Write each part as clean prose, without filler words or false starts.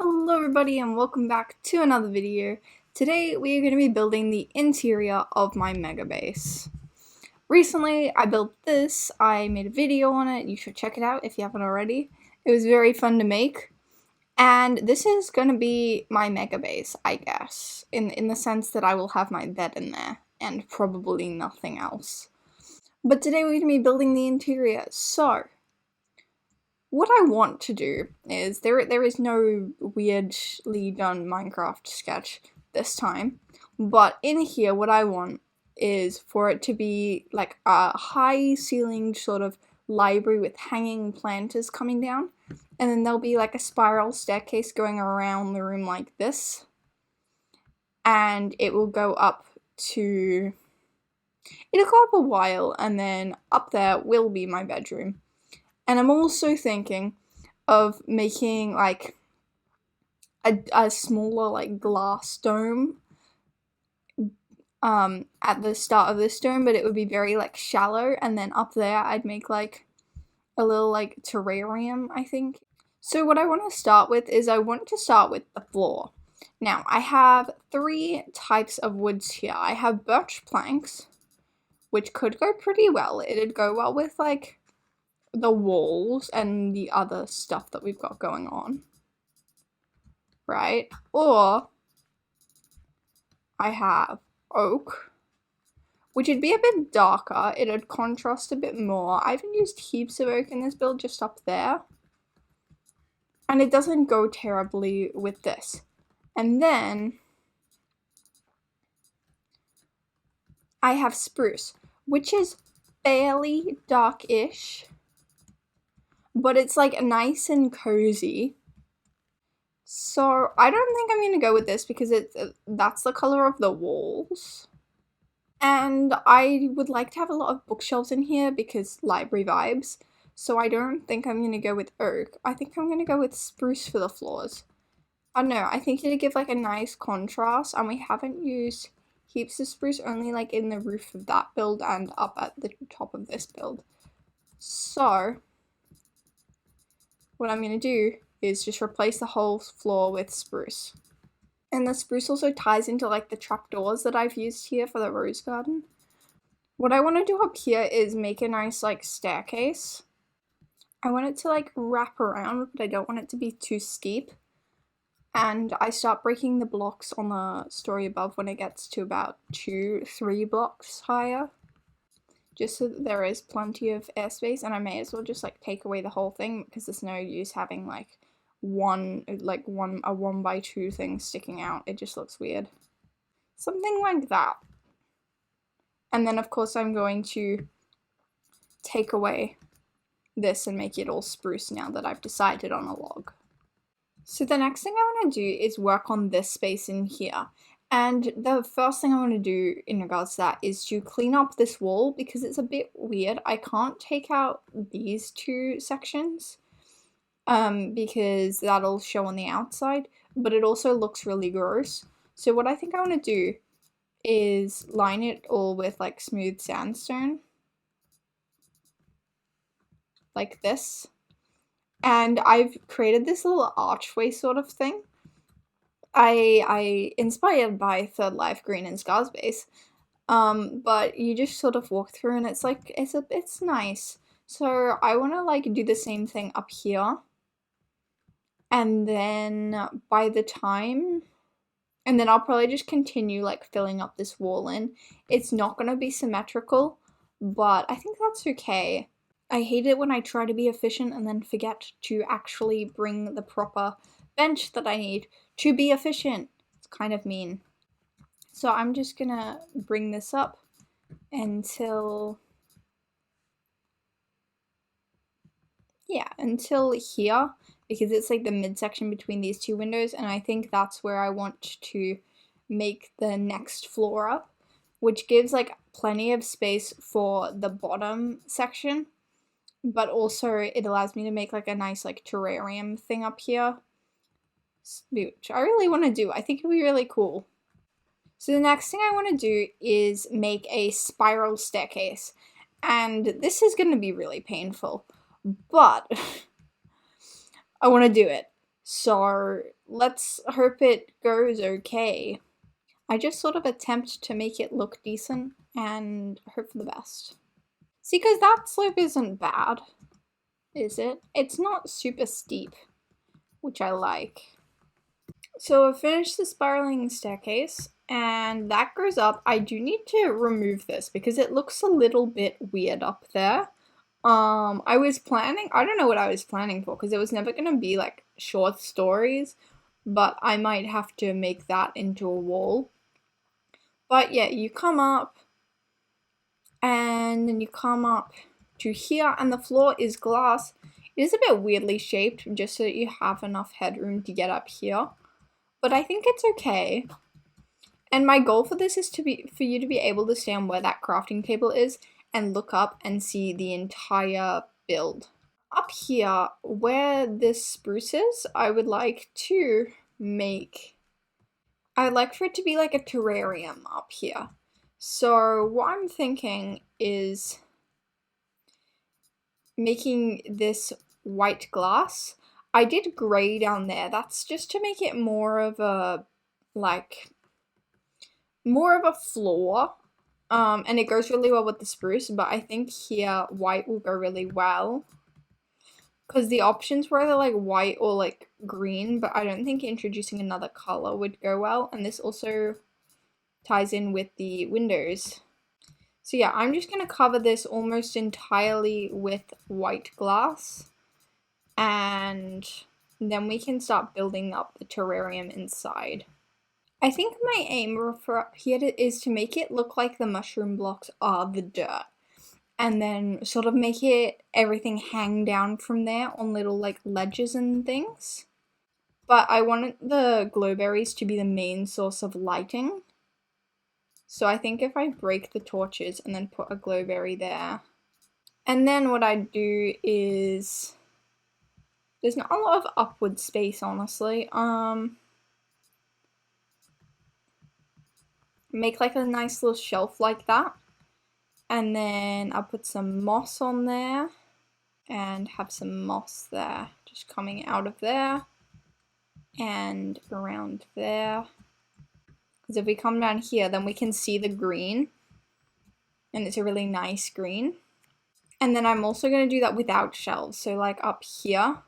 Hello everybody and welcome back to another video. Today we are going to be building the interior of my mega base. Recently I built this, I made a video on it, you should check it out if you haven't already. It was very fun to make. And this is going to be my mega base, I guess, in the sense that I will have my bed in there and probably nothing else. But today we're going to be building the interior, so what I want to do is, there is no weirdly done Minecraft sketch this time, but in here what I want is for it to be like a high ceilinged sort of library with hanging planters coming down, and then there'll be like a spiral staircase going around the room like this, and it will go up to, it'll go up a while, and then up there will be my bedroom. And I'm also thinking of making like a smaller like glass dome at the start of this dome, but it would be very like shallow, and then up there I'd make like a little like terrarium, I think. So what I want to start with is I want to start with the floor. Now I have three types of woods here. I have birch planks, which could go pretty well. It'd go well with like the walls and the other stuff that we've got going on, right? Or I have oak, which would be a bit darker, it'd contrast a bit more. I haven't used heaps of oak in this build, just up there, and it doesn't go terribly with this. And then I have spruce, which is fairly dark-ish, but it's like nice and cozy. So I don't think I'm gonna go with this because that's the color of the walls. And I would like to have a lot of bookshelves in here because library vibes. So I don't think I'm gonna go with oak. I think I'm gonna go with spruce for the floors. I don't know, I think it'd give like a nice contrast, and we haven't used heaps of spruce, only like in the roof of that build and up at the top of this build. So what I'm going to do is just replace the whole floor with spruce. And the spruce also ties into like the trapdoors that I've used here for the rose garden. What I want to do up here is make a nice like staircase. I want it to like wrap around, but I don't want it to be too steep. And I start breaking the blocks on the story above when it gets to about 2-3 blocks higher, just so that there is plenty of airspace, and I may as well just like take away the whole thing because there's no use having like a 1x2 thing sticking out. It just looks weird. Something like that. And then of course I'm going to take away this and make it all spruce now that I've decided on a log. So the next thing I want to do is work on this space in here. And the first thing I want to do in regards to that is to clean up this wall because it's a bit weird. I can't take out these two sections because that'll show on the outside, but it also looks really gross. So what I think I want to do is line it all with like smooth sandstone, like this. And I've created this little archway sort of thing. I inspired by Third Life Green and Scars base, but you just sort of walk through and it's like, it's nice. So I want to like do the same thing up here, and then by the time, and then I'll probably just continue like filling up this wall in. It's not going to be symmetrical, but I think that's okay. I hate it when I try to be efficient and then forget to actually bring the proper bench that I need to be efficient. It's kind of mean. So I'm just gonna bring this up until, yeah, until here, because it's like the midsection between these two windows, and I think that's where I want to make the next floor up, which gives like plenty of space for the bottom section, but also it allows me to make like a nice like terrarium thing up here, which I really want to do. I think it'll be really cool. So the next thing I want to do is make a spiral staircase, and this is going to be really painful, but I want to do it. So let's hope it goes okay. I just sort of attempt to make it look decent and hope for the best. See, because that slope isn't bad, is it? It's not super steep, which I like. So I've finished the spiraling staircase, and that goes up. I do need to remove this because it looks a little bit weird up there. I don't know what I was planning for because it was never gonna be like short stories, but I might have to make that into a wall. But yeah, you come up, and then you come up to here, and the floor is glass. It is a bit weirdly shaped, just so that you have enough headroom to get up here. But I think it's okay. And my goal for this is for you to be able to stand where that crafting table is and look up and see the entire build. Up here, where this spruce is, I would like for it to be like a terrarium up here. So what I'm thinking is making this white glass. I did grey down there. That's just to make it more of a floor. And it goes really well with the spruce, but I think here white will go really well. Because the options were either like white or like green, but I don't think introducing another color would go well. And this also ties in with the windows. So yeah, I'm just going to cover this almost entirely with white glass. And then we can start building up the terrarium inside. I think my aim for up here is to make it look like the mushroom blocks are the dirt. And then sort of make everything hang down from there on little like ledges and things. But I wanted the glowberries to be the main source of lighting. So I think if I break the torches and then put a glowberry there. And then what I do is, there's not a lot of upward space, honestly. Make like a nice little shelf like that. And then I'll put some moss on there and have some moss there, just coming out of there and around there. Because if we come down here, then we can see the green, and it's a really nice green. And then I'm also going to do that without shelves. So like up here,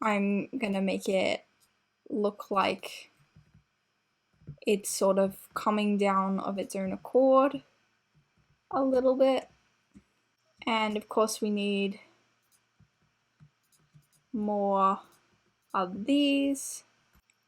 I'm going to make it look like it's sort of coming down of its own accord a little bit. And of course we need more of these.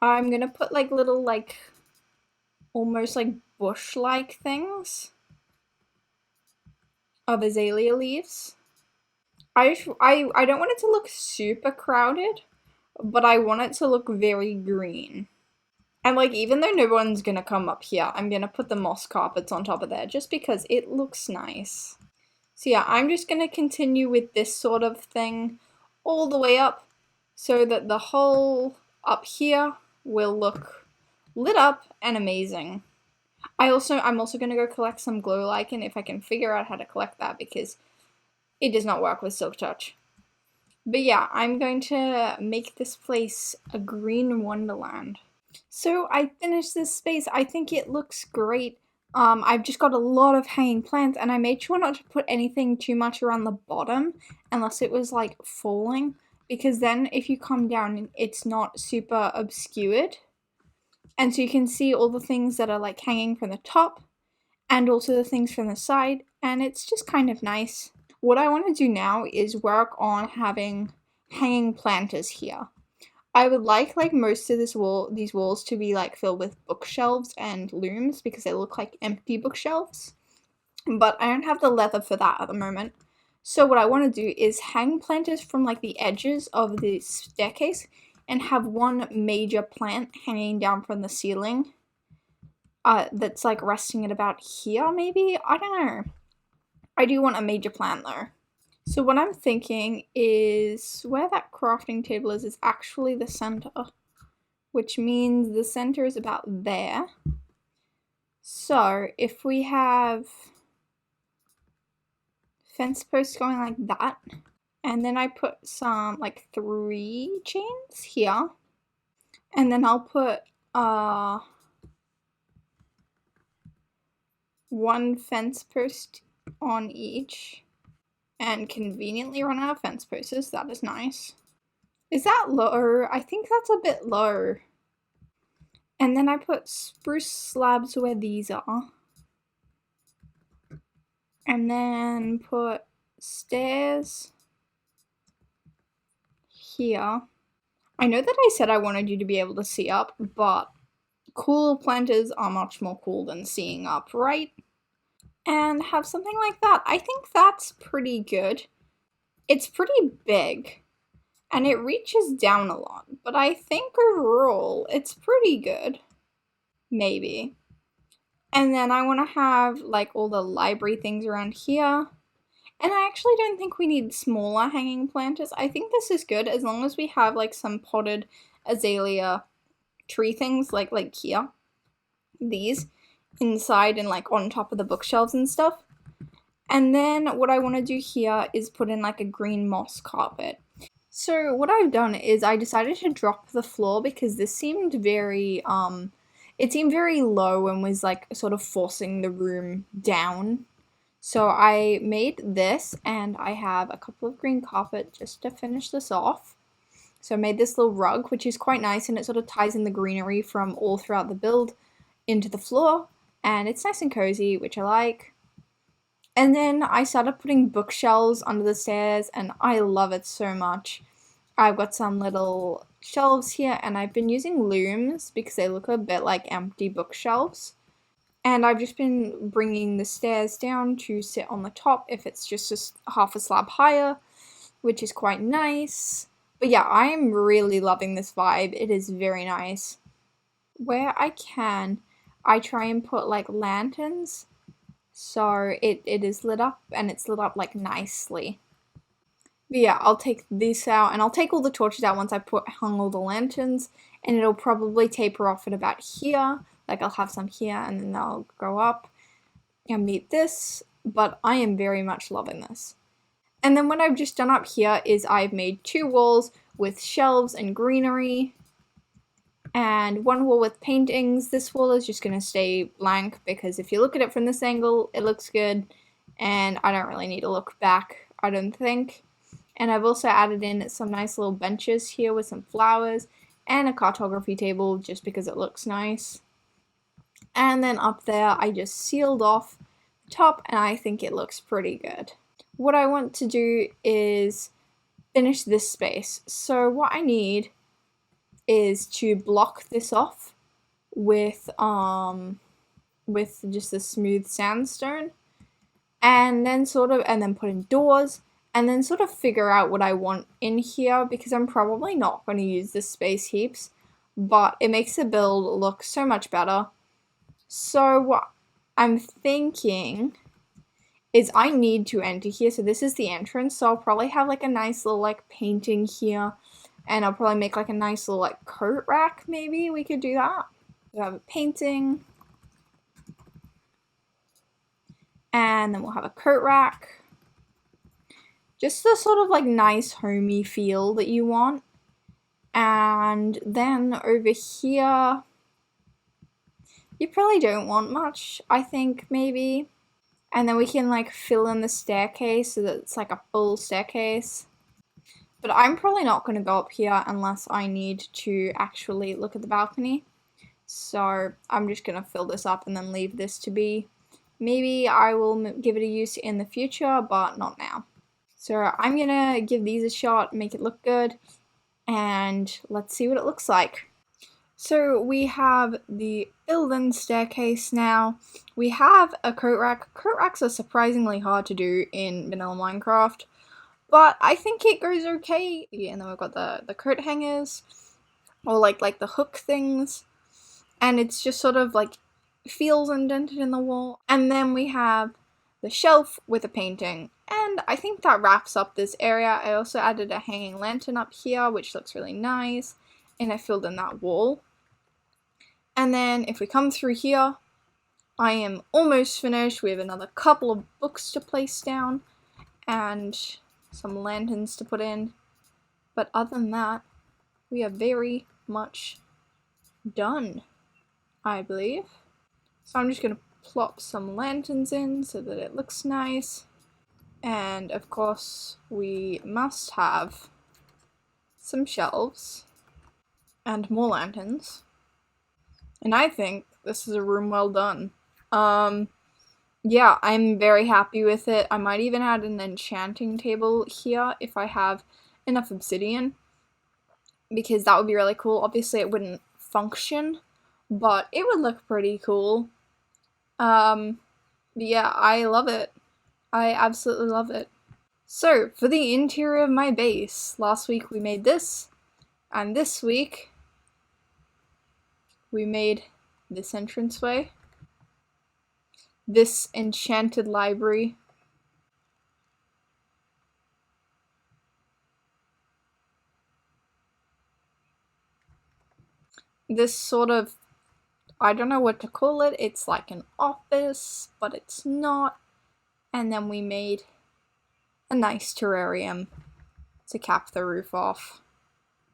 I'm gonna put like little like almost like bush-like things of azalea leaves. I don't want it to look super crowded, but I want it to look very green. And like, even though no one's gonna come up here, I'm gonna put the moss carpets on top of there just because it looks nice. So yeah, I'm just gonna continue with this sort of thing all the way up so that the whole up here will look lit up and amazing. I'm also gonna go collect some glow lichen if I can figure out how to collect that, because it does not work with Silk Touch. But yeah, I'm going to make this place a green wonderland. So I finished this space. I think it looks great. I've just got a lot of hanging plants, and I made sure not to put anything too much around the bottom unless it was like falling, because then if you come down, it's not super obscured. And so you can see all the things that are like hanging from the top and also the things from the side, and it's just kind of nice. What I want to do now is work on having hanging planters here. I would like most of these walls to be like filled with bookshelves and looms because they look like empty bookshelves. But I don't have the leather for that at the moment. So what I want to do is hang planters from like the edges of the staircase and have one major plant hanging down from the ceiling. That's like resting at about here maybe? I don't know. I do want a major plant though. So what I'm thinking is where that crafting table is actually the center, which means the center is about there. So if we have fence posts going like that, And then I put some like 3 chains here. And then I'll put 1 fence post on each. And conveniently run out of fence posts. That is nice. Is that low? I think that's a bit low. And then I put spruce slabs where these are. And then put stairs here. I know that I said I wanted you to be able to see up, but cool planters are much more cool than seeing up, right? And have something like that. I think that's pretty good. It's pretty big, and it reaches down a lot, but I think overall it's pretty good. Maybe. And then I want to have like all the library things around here. And I actually don't think we need smaller hanging planters. I think this is good as long as we have like some potted azalea tree things like here. These inside and like on top of the bookshelves and stuff. And then what I want to do here is put in like a green moss carpet. So what I've done is I decided to drop the floor because this seemed very it seemed very low and was like sort of forcing the room down. So I made this, and I have a couple of green carpet just to finish this off. So I made this little rug, which is quite nice, and it sort of ties in the greenery from all throughout the build into the floor, and it's nice and cozy, which I like. And then I started putting bookshelves under the stairs, and I love it so much. I've got some little shelves here, and I've been using looms because they look a bit like empty bookshelves. And I've just been bringing the stairs down to sit on the top if it's just half a slab higher, which is quite nice. But yeah, I am really loving this vibe. It is very nice. Where I can, I try and put like lanterns so it is lit up, and it's lit up like nicely. But yeah, I'll take this out, and I'll take all the torches out once I hung all the lanterns, and it'll probably taper off at about here. Like I'll have some here, and then they'll go up and meet this, but I am very much loving this. And then what I've just done up here is I've made 2 walls with shelves and greenery, and 1 wall with paintings. This wall is just going to stay blank because if you look at it from this angle, it looks good, and I don't really need to look back, I don't think. And I've also added in some nice little benches here with some flowers and a cartography table just because it looks nice. And then up there, I just sealed off the top, and I think it looks pretty good. What I want to do is finish this space. So what I need is to block this off with just a smooth sandstone, and then put in doors, and then sort of figure out what I want in here, because I'm probably not going to use this space heaps, but it makes the build look so much better. So what I'm thinking is I need to enter here, so this is the entrance, so I'll probably have like a nice little like painting here, and I'll probably make like a nice little like coat rack, maybe we could do that. We'll have a painting, and then we'll have a coat rack. Just the sort of like nice homey feel that you want. And then over here, you probably don't want much, I think, maybe. And then we can like fill in the staircase so that it's like a full staircase. But I'm probably not going to go up here unless I need to actually look at the balcony. So I'm just going to fill this up and then leave this to be. Maybe I will give it a use in the future, but not now. So I'm going to give these a shot, make it look good, and let's see what it looks like. So we have the built-in staircase now. We have a coat rack. Coat racks are surprisingly hard to do in vanilla Minecraft, but I think it goes okay. Yeah, and then we've got the coat hangers, or like the hook things, and it's just sort of like feels indented in the wall. And then we have the shelf with a painting, and I think that wraps up this area. I also added a hanging lantern up here, which looks really nice, and I filled in that wall. And then if we come through here, I am almost finished. We have another couple of books to place down, and some lanterns to put in. But other than that, we are very much done, I believe. So I'm just going to plop some lanterns in so that it looks nice. And of course, we must have some shelves and more lanterns. And I think this is a room well done. Yeah, I'm very happy with it. I might even add an enchanting table here if I have enough obsidian, because that would be really cool. Obviously it wouldn't function, but it would look pretty cool. Yeah, I love it. I absolutely love it. So, for the interior of my base, last week we made this, and this week we made this entranceway, this enchanted library, this sort of, I don't know what to call it, it's like an office, but it's not, and then we made a nice terrarium to cap the roof off.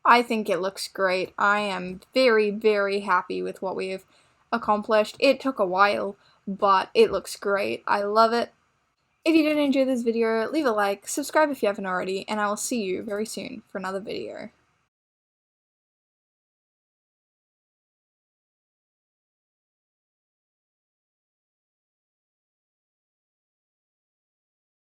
I think it looks great. I am very, very happy with what we have accomplished. It took a while, but it looks great. I love it. If you did enjoy this video, leave a like, subscribe if you haven't already, and I will see you very soon for another video.